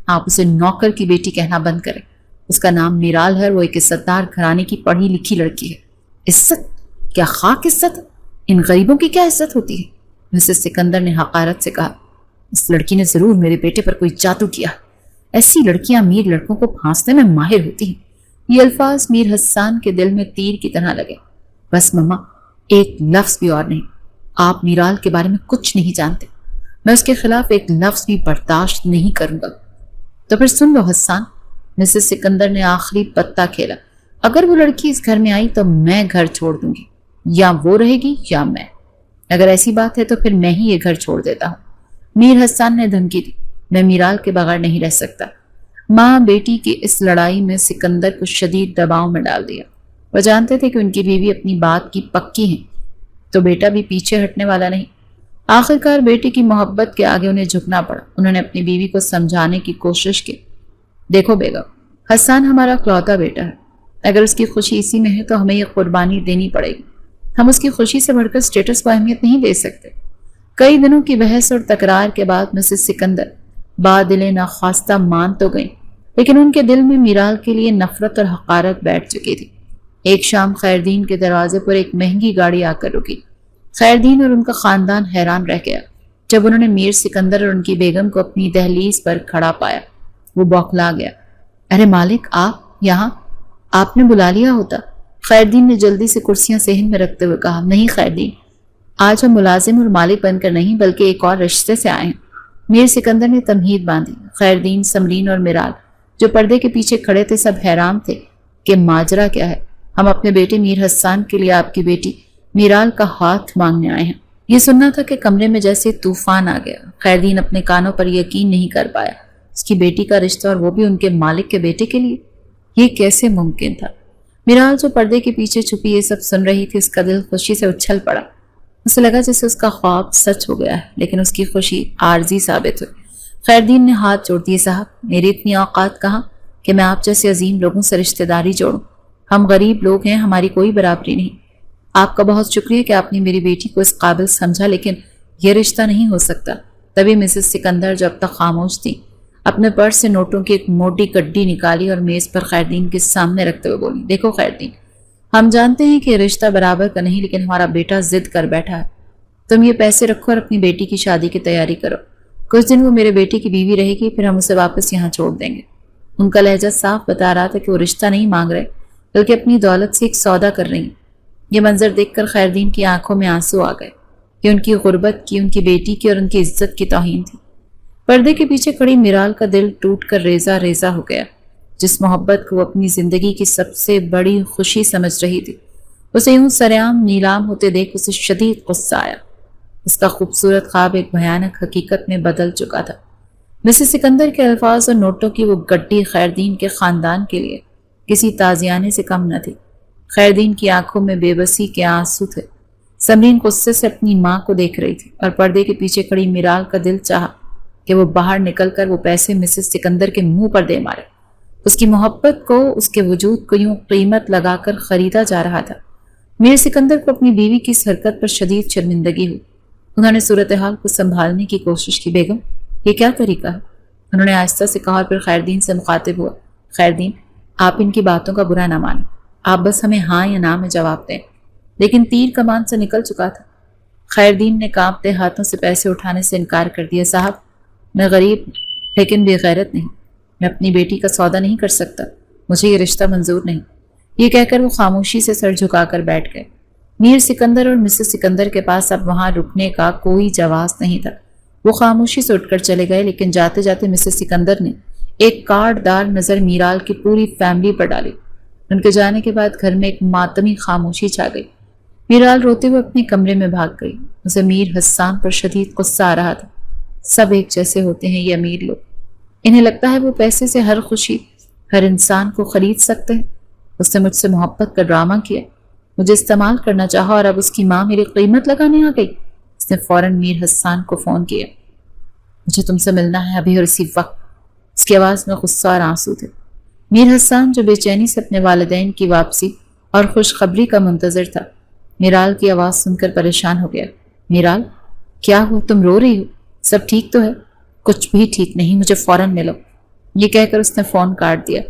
آپ اسے نوکر کی بیٹی کہنا بند کریں. اس کا نام میرال ہے. وہ ایک عزت دار گھرانے کی پڑھی لکھی لڑکی ہے. عزت؟ کیا خاک عزت؟ ان غریبوں کی کیا عزت ہوتی ہے؟ مسز سکندر نے حقارت سے کہا. اس لڑکی نے ضرور میرے بیٹے پر کوئی جادو کیا. ایسی لڑکیاں امیر لڑکوں کو پھانسنے میں ماہر ہوتی ہیں. یہ الفاظ میر حسان کے دل میں تیر کی طرح لگے. بس ماما, ایک لفظ بھی اور نہیں. آپ میرال کے بارے میں کچھ نہیں جانتے. میں اس کے خلاف ایک لفظ بھی برداشت نہیں کروں گا. تو پھر سن لو حسان, مسز سکندر نے آخری پتا کھیلا. اگر وہ لڑکی اس گھر میں آئی تو میں گھر چھوڑ دوں گی. یا وہ رہے گی یا میں. اگر ایسی بات ہے تو پھر میں ہی یہ گھر چھوڑ دیتا ہوں. میر حسان نے دھمکی دی. میں میرال کے بغیر نہیں رہ سکتا. ماں بیٹی کی اس لڑائی میں سکندر کو شدید دباؤ میں ڈال دیا. وہ جانتے تھے کہ ان کی بیوی اپنی بات کی پکی ہیں تو بیٹا بھی پیچھے ہٹنے والا نہیں. آخرکار بیٹی کی محبت کے آگے انہیں جھکنا پڑا. انہوں نے اپنی بیوی کو سمجھانے کی کوشش کی دیکھو بیگم، حسان ہمارا اکلوتا بیٹا ہے، اگر اس کی خوشی اسی میں ہے تو ہمیں یہ قربانی دینی پڑے گی۔ ہم اس کی خوشی سے بڑھ کر اسٹیٹس کو اہمیت نہیں دے سکتے۔ کئی دنوں کی بحث اور تکرار کے بعد مسز سکندر بادل ناخواستہ مان تو گئیں، لیکن ان کے دل میں میرال کے لیے نفرت اور حقارت بیٹھ چکی تھی۔ ایک شام خیردین کے دروازے پر ایک مہنگی گاڑی آ کر رکی۔ خیردین اور ان کا خاندان حیران رہ گیا جب انہوں نے میر سکندر اور ان کی بیگم کو اپنی دہلیز پر کھڑا پایا۔ وہ بوکھلا گیا۔ ارے مالک، آپ یہاں؟ آپ نے بلا لیا ہوتا۔ خیردین نے جلدی سے کرسیاں صحن میں رکھتے ہوئے کہا، نہیں خیردین، آج ہم ملازم اور مالک بن کر نہیں بلکہ ایک اور رشتے سے آئے ہیں۔ میر سکندر نے تمہید باندھی۔ خیردین، سمرین اور میرال جو پردے کے پیچھے کھڑے تھے سب حیران تھے کہ ماجرا کیا ہے۔ ہم اپنے بیٹے میر حسان کے لیے آپ کی بیٹی میرال کا ہاتھ مانگنے آئے ہیں۔ یہ سننا تھا کہ کمرے میں جیسے طوفان آ گیا۔ خیردین اپنے کانوں پر یقین نہیں کر پایا۔ اس کی بیٹی کا رشتہ اور وہ بھی ان کے مالک کے بیٹے کے لیے، یہ کیسے ممکن تھا؟ میرال جو پردے کے پیچھے چھپی یہ سب سن رہی تھی، اس کا دل خوشی سے اچھل پڑا۔ اسے لگا جیسے اس کا خواب سچ ہو گیا ہے، لیکن اس کی خوشی عارضی ثابت ہوئی۔ خیردین نے ہاتھ جوڑ دیے، صاحب میری اتنی اوقات کہاں کہ میں آپ جیسے عظیم لوگوں سے رشتہ داری جوڑوں۔ ہم غریب لوگ ہیں، ہماری کوئی برابری نہیں۔ آپ کا بہت شکریہ کہ آپ نے میری بیٹی کو اس قابل سمجھا، لیکن یہ رشتہ نہیں ہو سکتا۔ تبھی مسز سکندر جو اب تک خاموش تھی اپنے پرس سے نوٹوں کی ایک موٹی گڈی نکالی اور میز پر خیردین کے سامنے رکھتے ہوئے بولی، دیکھو خیردین، ہم جانتے ہیں کہ یہ رشتہ برابر کا نہیں، لیکن ہمارا بیٹا ضد کر بیٹھا ہے۔ تم یہ پیسے رکھو اور اپنی بیٹی کی شادی کی تیاری کرو۔ کچھ دن وہ میرے بیٹے کی بیوی رہے گی، پھر ہم اسے واپس یہاں چھوڑ دیں گے۔ ان کا لہجہ صاف بتا رہا تھا کہ وہ رشتہ نہیں مانگ رہے بلکہ اپنی دولت سے ایک سودا کر رہی ہیں۔ یہ منظر دیکھ کر خیردین کی آنکھوں میں آنسو آ گئے کہ ان کی غربت کی، ان کی بیٹی کی اور ان کی عزت کی توہین تھی۔ پردے کے پیچھے کھڑی میرال کا دل ٹوٹ کر ریزہ ریزہ ہو گیا۔ جس محبت کو وہ اپنی زندگی کی سب سے بڑی خوشی سمجھ رہی تھی، اسے یوں سرعام نیلام ہوتے دیکھ اسے شدید غصہ آیا۔ اس کا خوبصورت خواب ایک بھیانک حقیقت میں بدل چکا تھا۔ مسز سکندر کے الفاظ اور نوٹوں کی وہ گڈی خیردین کے خاندان کے لیے کسی تازیانے سے کم نہ تھی۔ خیردین کی آنکھوں میں بے بسی کے آنسو تھے۔ سمرین غصے سے اپنی ماں کو دیکھ رہی تھی اور پردے کے پیچھے کھڑی میرال کا دل چاہا کہ وہ باہر نکل کر وہ پیسے مسز سکندر کے منہ پر دے مارے۔ اس کی محبت کو، اس کے وجود کو یوں قیمت لگا کر خریدا جا رہا تھا۔ میر سکندر کو اپنی بیوی کی اس حرکت پر شدید شرمندگی ہوئی۔ انہوں نے صورتحال کو سنبھالنے کی کوشش کی۔ بیگم، یہ کیا طریقہ ہے؟ انہوں نے آہستہ سے کہا اور پھر خیردین سے مخاطب ہوا، خیردین، آپ ان کی باتوں کا برا نہ مانیں، آپ بس ہمیں ہاں یا نہ میں جواب دیں۔ لیکن تیر کمان سے نکل چکا تھا۔ خیردین نے کانپتے ہاتھوں سے پیسے اٹھانے سے انکار کر دیا۔ صاحب، میں غریب لیکن بے غیرت نہیں، میں اپنی بیٹی کا سودا نہیں کر سکتا، مجھے یہ رشتہ منظور نہیں۔ یہ کہہ کر وہ خاموشی سے سر جھکا کر بیٹھ گئے۔ میر سکندر اور مسز سکندر کے پاس اب وہاں رکنے کا کوئی جواز نہیں تھا۔ وہ خاموشی سے اٹھ کر چلے گئے، لیکن جاتے جاتے مسز سکندر نے ایک کاٹ دار نظر میرال کی پوری فیملی پر ڈالی۔ ان کے جانے کے بعد گھر میں ایک ماتمی خاموشی چھا گئی۔ میرال روتے ہوئے اپنے کمرے میں بھاگ گئی۔ اسے میر حسان پر شدید غصہ آ رہا تھا۔ سب ایک جیسے ہوتے ہیں یہ امیر لوگ، انہیں لگتا ہے وہ پیسے سے ہر خوشی، ہر انسان کو خرید سکتے ہیں۔ اس نے مجھ سے محبت کا ڈرامہ کیا، مجھے استعمال کرنا چاہا اور اب اس کی ماں میری قیمت لگانے آ گئی۔ اس نے فوراً میر حسان کو فون کیا، مجھے تم سے ملنا ہے ابھی اور اسی وقت۔ اس کی آواز میں غصہ اور آنسو تھے۔ میر حسان جو بے چینی سے اپنے والدین کی واپسی اور خوشخبری کا منتظر تھا، میرال کی آواز سن کر پریشان ہو گیا۔ میرال، کیا ہوا؟ تم رو رہی ہو؟ سب ٹھیک تو ہے؟ کچھ بھی ٹھیک نہیں، مجھے فوراً ملو۔ یہ کہہ کر اس نے فون کاٹ دیا۔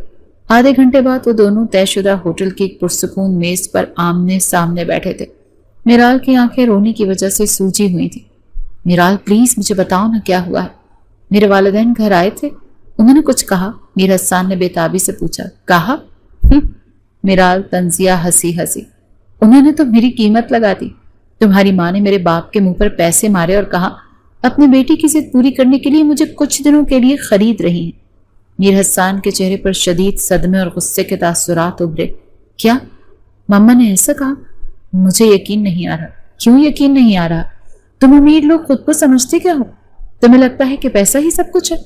آدھے گھنٹے بعد وہ دونوں طے شدہ ہوٹل کی ایک پرسکون میز پر آمنے سامنے بیٹھے تھے۔ میرال کی آنکھیں رونے کی وجہ سے سوجی ہوئی تھی۔ میرال، پلیز مجھے بتاؤ نا کیا ہوا ہے؟ میرے والدین گھر آئے تھے، انہوں نے کچھ کہا؟ میر حسان نے بے تابی سے پوچھا۔ کہا؟ میرال طنزیہ ہنسی ہنسی، انہوں نے تو میری قیمت لگا دی۔ تمہاری ماں نے میرے باپ کے منہ پر پیسے مارے اور کہا اپنی بیٹی کی ضد پوری کرنے کے لیے مجھے کچھ دنوں کے لیے خرید رہی ہیں۔ میر حسان کے چہرے پر شدید صدمے اور غصے کے تاثرات ابھرے۔ کیا ماما نے ایسا کہا؟ مجھے یقین نہیں آ رہا۔ کیوں یقین نہیں آ رہا؟ تم امیر لوگ خود کو سمجھتے کیا ہو؟ تمہیں لگتا ہے کہ پیسہ ہی سب کچھ ہے؟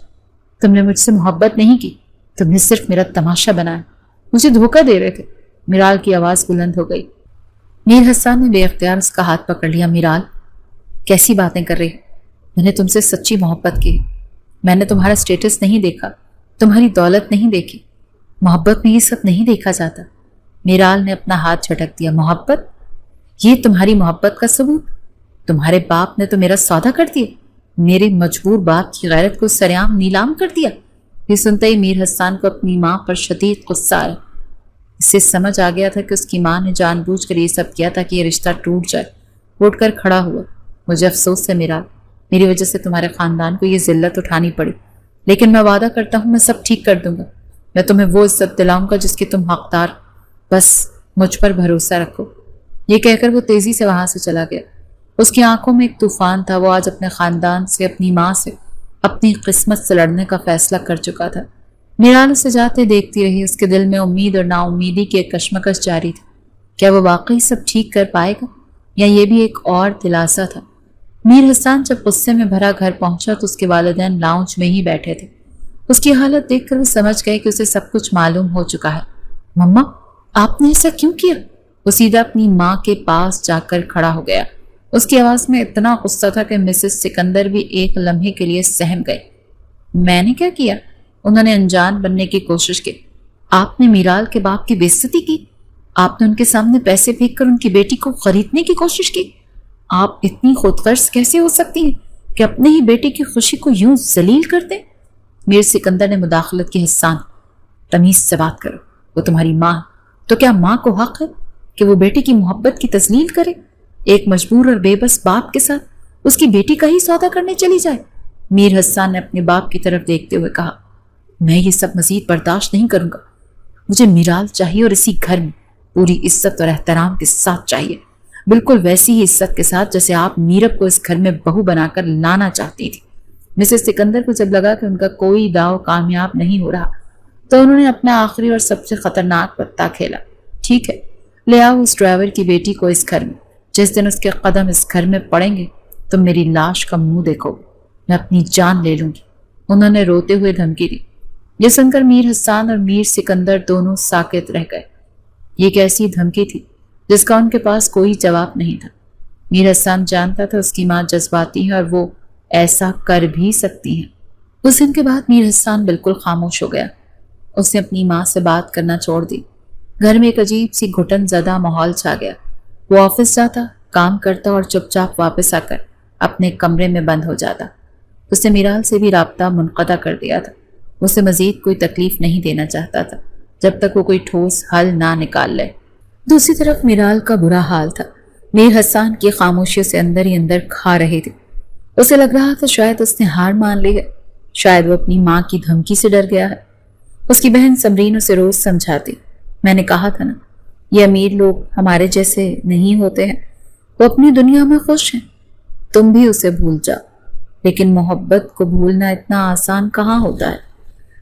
تم نے مجھ سے محبت نہیں کی، تم نے صرف میرا تماشا بنایا، مجھے دھوکہ دے رہے تھے۔ میرال کی آواز بلند ہو گئی۔ میر حسان نے بے اختیار اس کا ہاتھ پکڑ لیا۔ میرال، کیسی باتیں کر رہی؟ میں نے تم سے سچی محبت کی، میں نے تمہارا سٹیٹس نہیں دیکھا، تمہاری دولت نہیں دیکھی، محبت میں یہ سب نہیں دیکھا جاتا۔ میرال نے اپنا ہاتھ جھٹک دیا۔ محبت؟ یہ تمہاری محبت کا ثبوت؟ تمہارے باپ نے تو میرا سودا کر دیا، میرے مجبور باپ کی غیرت کو سریعام نیلام کر دیا۔ یہ سنتے ہی میر حسان کو اپنی ماں پر شدید غصہ آیا۔ اسے سمجھ آ گیا تھا کہ اس کی ماں نے جان بوجھ کر یہ سب کیا تاکہ یہ رشتہ ٹوٹ جائے۔ وہ اٹھ کر کھڑا ہوا۔ مجھے افسوس ہے میرال، میری وجہ سے تمہارے خاندان کو یہ ذلت اٹھانی پڑی، لیکن میں وعدہ کرتا ہوں میں سب ٹھیک کر دوں گا۔ میں تمہیں وہ عزت دلاؤں گا جس کی تم حقدار، بس مجھ پر بھروسہ رکھو۔ یہ کہہ کر وہ تیزی سے وہاں سے چلا گیا۔ اس کی آنکھوں میں ایک طوفان تھا۔ وہ آج اپنے خاندان سے، اپنی ماں سے، اپنی قسمت سے لڑنے کا فیصلہ کر چکا تھا۔ میرال اسے جاتے دیکھتی رہی۔ اس کے دل میں امید اور نا امیدی کی ایک کشمکش جاری تھی۔ کیا وہ واقعی سب ٹھیک کر پائے گا یا یہ بھی ایک اور دلاسا تھا؟ میر حسان جب غصے میں بھرا گھر پہنچا تو اس کے والدین لاؤنج میں ہی بیٹھے تھے۔ اس کی حالت دیکھ کر وہ سمجھ گئے کہ اسے سب کچھ معلوم ہو چکا ہے۔ مما، آپ نے ایسا کیوں کیا؟ وہ سیدھا اپنی ماں کے پاس جا کر کھڑا ہو گیا۔ اس کی آواز میں اتنا غصہ تھا کہ مسز سکندر بھی ایک لمحے کے لیے سہم گئے۔ میں نے کیا کیا؟ انہوں نے انجان بننے کی کوشش کی۔ آپ نے میرال کے باپ کی بے عزتی کی، آپ نے ان کے سامنے پیسے پھینک کر ان کی بیٹی کو خریدنے کی کوشش کی۔ آپ اتنی خود غرض کیسے ہو سکتی ہیں کہ اپنے ہی بیٹے کی خوشی کو یوں ذلیل کر دیں؟ میر سکندر نے مداخلت کی۔ حسان، تمیز سے بات کرو، وہ تمہاری ماں ہے، تو کیا ماں کو حق ہے کہ وہ بیٹے کی محبت کی تذلیل کرے؟ ایک مجبور اور بے بس باپ کے ساتھ اس کی بیٹی کا ہی سودا کرنے چلی جائے؟ میر حسان نے اپنے باپ کی طرف دیکھتے ہوئے کہا، میں یہ سب مزید برداشت نہیں کروں گا۔ مجھے میرال چاہیے اور اسی گھر میں پوری عزت اور احترام کے ساتھ چاہیے، بالکل ویسی ہی عزت کے ساتھ جیسے آپ میرب کو اس گھر میں بہو بنا کر لانا چاہتی تھی۔ مسز سکندر کو جب لگا کہ ان کا کوئی داؤ کامیاب نہیں ہو رہا تو انہوں نے اپنا آخری اور سب سے خطرناک پتہ کھیلا۔ ٹھیک ہے، لے آؤ اس ڈرائیور کی بیٹی کو اس گھر میں۔ جس دن اس کے قدم اس گھر میں پڑیں گے تم میری لاش کا منہ دیکھو گے، میں اپنی جان لے لوں گی۔ انہوں نے روتے ہوئے دھمکی دی۔ یہ سن کر میر حسان اور میر سکندر دونوں ساکت رہ گئے۔ یہ ایک ایسی دھمکی تھی جس کا ان کے پاس کوئی جواب نہیں تھا۔ میر حسان جانتا تھا اس کی ماں جذباتی ہے اور وہ ایسا کر بھی سکتی ہیں۔ اس دن کے بعد میر حسان بالکل خاموش ہو گیا۔ اس نے اپنی ماں سے بات کرنا چھوڑ دی۔ گھر میں ایک عجیب سی گھٹن زدہ ماحول چھا گیا۔ وہ آفس جاتا، کام کرتا اور چپ چاپ واپس آ کر اپنے کمرے میں بند ہو جاتا۔ اس نے میرال سے بھی رابطہ منقطع کر دیا تھا۔ اسے مزید کوئی تکلیف نہیں دینا چاہتا تھا جب تک وہ کوئی ٹھوس حل نہ نکال لے۔ دوسری طرف میرال کا برا حال تھا۔ میر حسان کی خاموشی سے اندر ہی اندر کھا رہی تھی۔ اسے لگ رہا تھا شاید اس نے ہار مان لی ہے، شاید وہ اپنی ماں کی دھمکی سے ڈر گیا ہے۔ اس کی بہن سمرین اسے روز سمجھاتی، میں نے کہا تھا نا، یہ امیر لوگ ہمارے جیسے نہیں ہوتے ہیں، وہ اپنی دنیا میں خوش ہیں، تم بھی اسے بھول جاؤ۔ لیکن محبت کو بھولنا اتنا آسان کہاں ہوتا ہے۔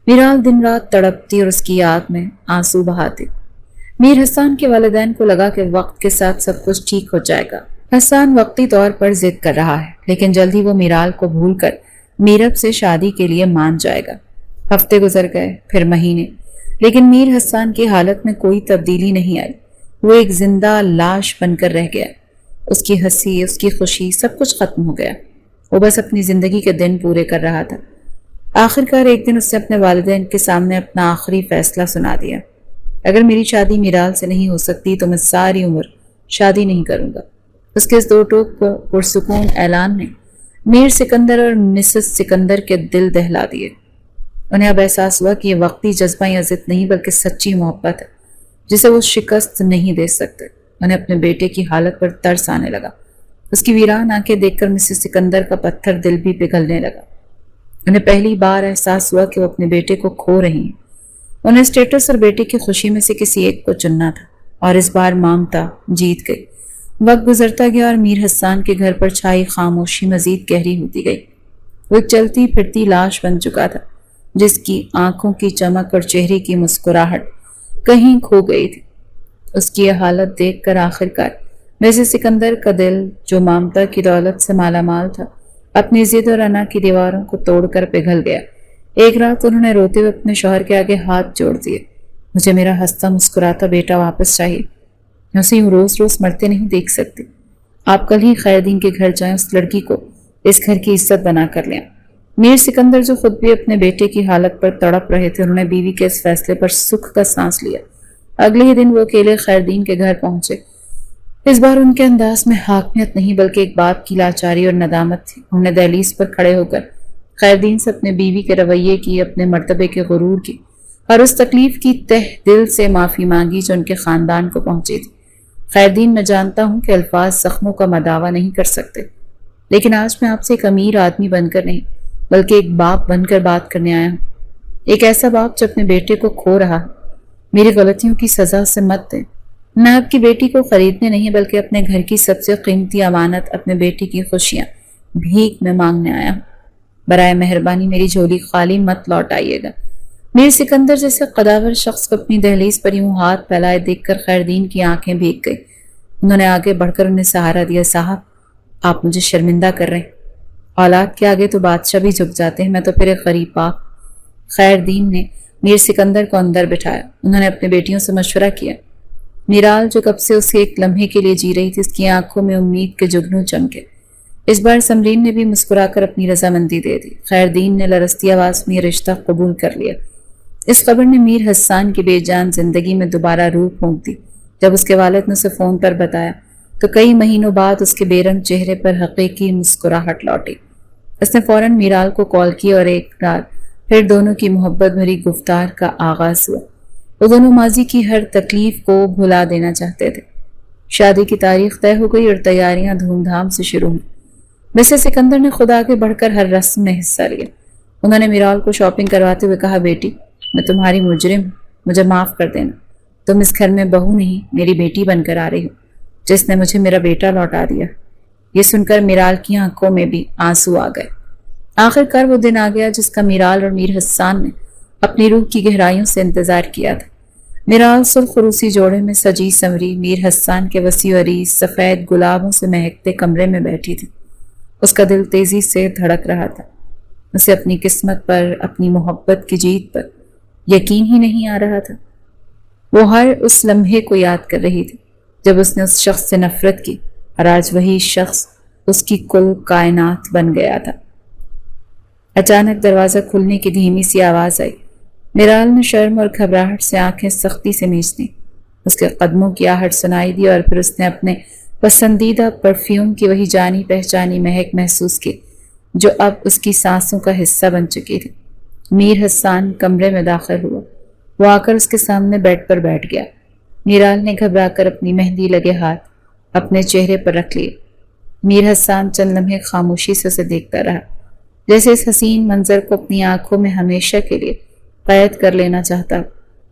میرال دن رات تڑپتی اور اس کی یاد میں آنسو بہاتی۔ میر حسان کے والدین کو لگا کہ وقت کے ساتھ سب کچھ ٹھیک ہو جائے گا۔ حسان وقتی طور پر ضد کر رہا ہے، لیکن جلد ہی وہ میرال کو بھول کر میرب سے شادی کے لیے مان جائے گا۔ ہفتے گزر گئے، پھر مہینے، لیکن میر حسان کی حالت میں کوئی تبدیلی نہیں آئی۔ وہ ایک زندہ لاش بن کر رہ گیا۔ اس کی ہنسی، اس کی خوشی، سب کچھ ختم ہو گیا۔ وہ بس اپنی زندگی کے دن پورے کر رہا تھا۔ آخرکار ایک دن اس نے اپنے والدین کے سامنے اپنا آخری فیصلہ سنا دیا۔ اگر میری شادی میرال سے نہیں ہو سکتی تو میں ساری عمر شادی نہیں کروں گا۔ اس کے اس دو ٹوک پرسکون اعلان نے میر سکندر اور مسز سکندر کے دل دہلا دیے۔ انہیں اب احساس ہوا کہ یہ وقتی جذبہ یا ضد نہیں بلکہ سچی محبت ہے جسے وہ شکست نہیں دے سکتے۔ انہیں اپنے بیٹے کی حالت پر ترس آنے لگا۔ اس کی ویران آنکھیں دیکھ کر مسز سکندر کا پتھر دل بھی پگھلنے لگا۔ انہیں پہلی بار احساس ہوا کہ وہ اپنے بیٹے کو کھو رہی ہیں۔ انہیں اسٹیٹس اور بیٹے کی خوشی میں سے کسی ایک کو چننا تھا، اور اس بار مامتا جیت گئی۔ وقت گزرتا گیا اور میر حسان کے گھر پر چھائی خاموشی مزید گہری ہوتی گئی۔ وہ ایک چلتی پھرتی لاش بن چکا تھا جس کی آنکھوں کی چمک اور چہرے کی مسکراہٹ کہیں کھو گئی تھی۔ اس کی یہ حالت دیکھ کر آخرکار مسز سکندر کا دل، جو مامتا کی دولت سے مالا مال تھا، اپنی ضد اور انا کی دیواروں کو توڑ کر پگھل گیا۔ ایک رات انہوں نے روتے ہوئے اپنے شوہر کے آگے ہاتھ جوڑ دیے۔ مجھے میرا ہنستا مسکراتا بیٹا واپس چاہیے، میں اسے یوں روز روز مرتے نہیں دیکھ سکتی۔ آپ کل ہی خیر دین کے گھر جائیں، اس لڑکی کو اس گھر کی عزت بنا کر لیں۔ میر سکندر جو خود بھی اپنے بیٹے کی حالت پر تڑپ رہے تھے، انہوں نے بیوی کے اس فیصلے پر سکھ کا سانس لیا۔ اگلے ہی دن وہ اکیلے خیردین کے گھر پہنچے۔ اس بار ان کے انداز میں حاکمیت نہیں بلکہ ایک باپ کی لاچاری اور ندامت تھی۔ انہوں نے دہلیز پر کھڑے ہو کر خیردین سے اپنے بیوی کے رویے کی، اپنے مرتبے کے غرور کی اور اس تکلیف کی تہ دل سے معافی مانگی جو ان کے خاندان کو پہنچی تھی۔ خیردین، میں جانتا ہوں کہ الفاظ زخموں کا مداوا نہیں کر سکتے، لیکن آج میں آپ سے ایک امیر آدمی بن کر نہیں بلکہ ایک باپ بن کر بات کرنے آیا ہوں۔ ایک ایسا باپ جو اپنے بیٹے کو کھو رہا ہے۔ میری غلطیوں کی سزا سے مت دیں۔ میں آپ کی بیٹی کو خریدنے نہیں بلکہ اپنے گھر کی سب سے قیمتی امانت، اپنے بیٹی کی خوشیاں، بھیک میں مانگنے آیا ہوں۔ برائے مہربانی میری جھولی خالی مت لوٹ آئیے گا۔ میر سکندر جیسے قداور شخص کو اپنی دہلیز پر یوں ہاتھ پھیلائے دیکھ کر خیردین کی آنکھیں بھیگ گئی۔ انہوں نے آگے بڑھ کر انہیں سہارا دیا۔ صاحب، آپ مجھے شرمندہ کر رہے ہیں۔ اولاد کے آگے تو بادشاہ بھی جھک جاتے ہیں، میں تو پھر ایک غریب باپ۔ خیردین نے میر سکندر کو اندر بٹھایا۔ انہوں نے اپنے بیٹیوں سے مشورہ کیا۔ میرال جو کب سے اسے ایک لمحے کے لیے جی رہی تھی، اس کی آنکھوں میں امید کے جگنو چمکے۔ اس بار سمرین نے بھی مسکرا کر اپنی رضامندی دے دی۔ خیردین نے لرزتی آواز میں یہ رشتہ قبول کر لیا۔ اس خبر نے میر حسان کی بے جان زندگی میں دوبارہ روح پھونک دی۔ جب اس کے والد نے اسے فون پر بتایا تو کئی مہینوں بعد اس کے بے رنگ چہرے پر حقیقی مسکراہٹ لوٹی۔ اس نے فوراً میرال کو کال کی اور ایک رات پھر دونوں کی محبت بھری گفتار کا آغاز ہوا۔ وہ دونوں ماضی کی ہر تکلیف کو بھلا دینا چاہتے تھے۔ شادی کی تاریخ طے ہو گئی اور تیاریاں دھوم دھام سے شروع ہوئیں۔ ویسے سکندر نے خود آگے بڑھ کر ہر رسم میں حصہ لیا۔ انہوں نے میرال کو شاپنگ کرواتے ہوئے کہا، بیٹی، میں تمہاری مجرم ہوں، مجھے معاف کر دینا۔ تم اس گھر میں بہو نہیں، میری بیٹی بن کر آ رہی ہو، جس نے مجھے میرا بیٹا لوٹا دیا۔ یہ سن کر میرال کی آنکھوں میں بھی آنسو آ گئے۔ آخر کار وہ دن آ گیا جس کا میرال اور میر حسان نے اپنی روح کی گہرائیوں سے انتظار کیا تھا۔ میرال سرخ روسی جوڑے میں سجی سنوری میر حسان کے وسیع عریض سفید گلابوں سے مہکتے کمرے میں بیٹھی تھی۔ اس کا دل تیزی سے دھڑک رہا تھا۔ اسے اپنی قسمت پر، اپنی محبت کی جیت پر یقین ہی نہیں آ رہا تھا۔ وہ ہر اس لمحے کو یاد کر رہی تھی جب اس نے اس شخص سے نفرت کی اور آج وہی شخص اس کی کل کائنات بن گیا تھا۔ اچانک دروازہ کھلنے کی دھیمی سی آواز آئی۔ میرال نے شرم اور گھبراہٹ سے آنکھیں سختی سے میچ دیں۔ اس کے قدموں کی آہٹ سنائی دی اور پھر اس نے اپنے پسندیدہ پرفیوم کی وہی جانی پہچانی مہک محسوس کی جو اب اس کی سانسوں کا حصہ بن چکی تھی۔ میر حسان کمرے میں داخل ہوا۔ وہ آ کر اس کے سامنے بیڈ پر بیٹھ گیا۔ میرال نے گھبرا کر اپنی مہندی لگے ہاتھ اپنے چہرے پر رکھ لیے۔ میر حسان چند لمحے خاموشی سے اسے دیکھتا رہا، جیسے اس حسین منظر کو اپنی آنکھوں میں ہمیشہ کے لیے قید کر لینا چاہتا۔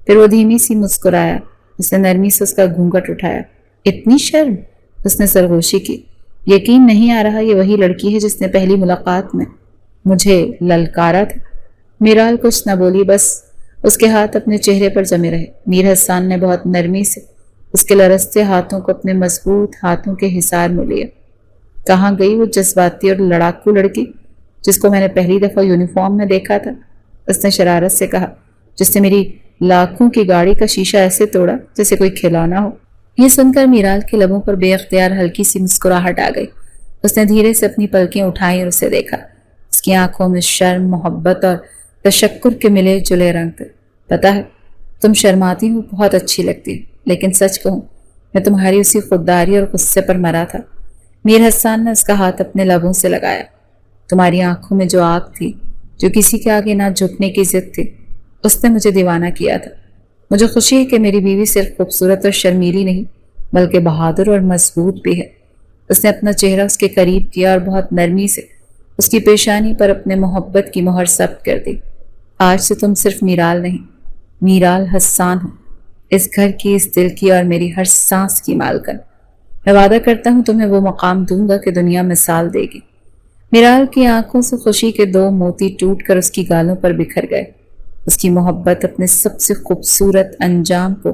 پھر وہ دھیمی سی مسکرایا۔ اس نے نرمی سے اس کا گھونگھٹ اٹھایا۔ اتنی شرم؟ اس نے سرگوشی کی۔ یقین نہیں آ رہا یہ وہی لڑکی ہے جس نے پہلی ملاقات میں مجھے للکارا تھا۔ میرال کچھ نہ بولی، بس اس کے ہاتھ اپنے چہرے پر جمے رہے۔ میر حسان نے بہت نرمی سے اس کے لرزتے ہاتھوں کو اپنے مضبوط ہاتھوں کے حصار میں لیا۔ کہاں گئی وہ جذباتی اور لڑاکو لڑکی جس کو میں نے پہلی دفعہ یونیفارم میں دیکھا تھا؟ اس نے شرارت سے کہا، جس نے میری لاکھوں کی گاڑی کا شیشہ ایسے توڑا جیسے کوئی کھلونا ہو۔ یہ سن کر میرال کے لبوں پر بے اختیار ہلکی سی مسکراہٹ آ گئی۔ اس نے دھیرے سے اپنی پلکیں اٹھائیں اور اسے دیکھا۔ اس کی آنکھوں میں شرم، محبت اور تشکر کے ملے جلے رنگ تھے۔ پتا ہے، تم شرماتی ہو بہت اچھی لگتی ہے، لیکن سچ کہوں میں تمہاری اسی خودداری اور غصے پر مرا تھا۔ میر حسان نے اس کا ہاتھ اپنے لبوں سے لگایا۔ تمہاری آنکھوں میں جو آگ تھی، جو کسی کے آگے نہ جھکنے کی ضد تھی، اس نے مجھے دیوانہ کیا تھا۔ مجھے خوشی ہے کہ میری بیوی صرف خوبصورت اور شرمیلی نہیں بلکہ بہادر اور مضبوط بھی ہے۔ اس نے اپنا چہرہ اس کے قریب کیا اور بہت نرمی سے اس کی پیشانی پر اپنے محبت کی مہر ثبت کر دی۔ آج سے تم صرف میرال نہیں، میرال حسان ہو، اس گھر کی، اس دل کی اور میری ہر سانس کی مالکن۔ میں وعدہ کرتا ہوں تمہیں وہ مقام دوں گا کہ دنیا مثال دے گی۔ میرال کی آنکھوں سے خوشی کے دو موتی ٹوٹ کر اس کی گالوں پر بکھر گئے۔ اس کی محبت اپنے سب سے خوبصورت انجام کو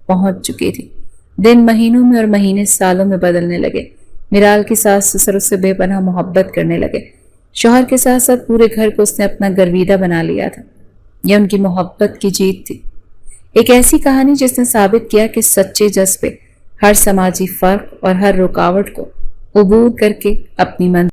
پہنچ چکی تھی۔ دن مہینوں میں اور مہینے سالوں میں بدلنے لگے۔ میرال کی ساس سسر اس سے بے پناہ محبت کرنے لگے۔ شوہر کے ساتھ ساتھ پورے گھر کو اس نے اپنا گرویدہ بنا لیا تھا۔ یہ ان کی محبت کی جیت تھی، ایک ایسی کہانی جس نے ثابت کیا کہ سچے جذبے ہر سماجی فرق اور ہر رکاوٹ کو عبور کر کے اپنی منزل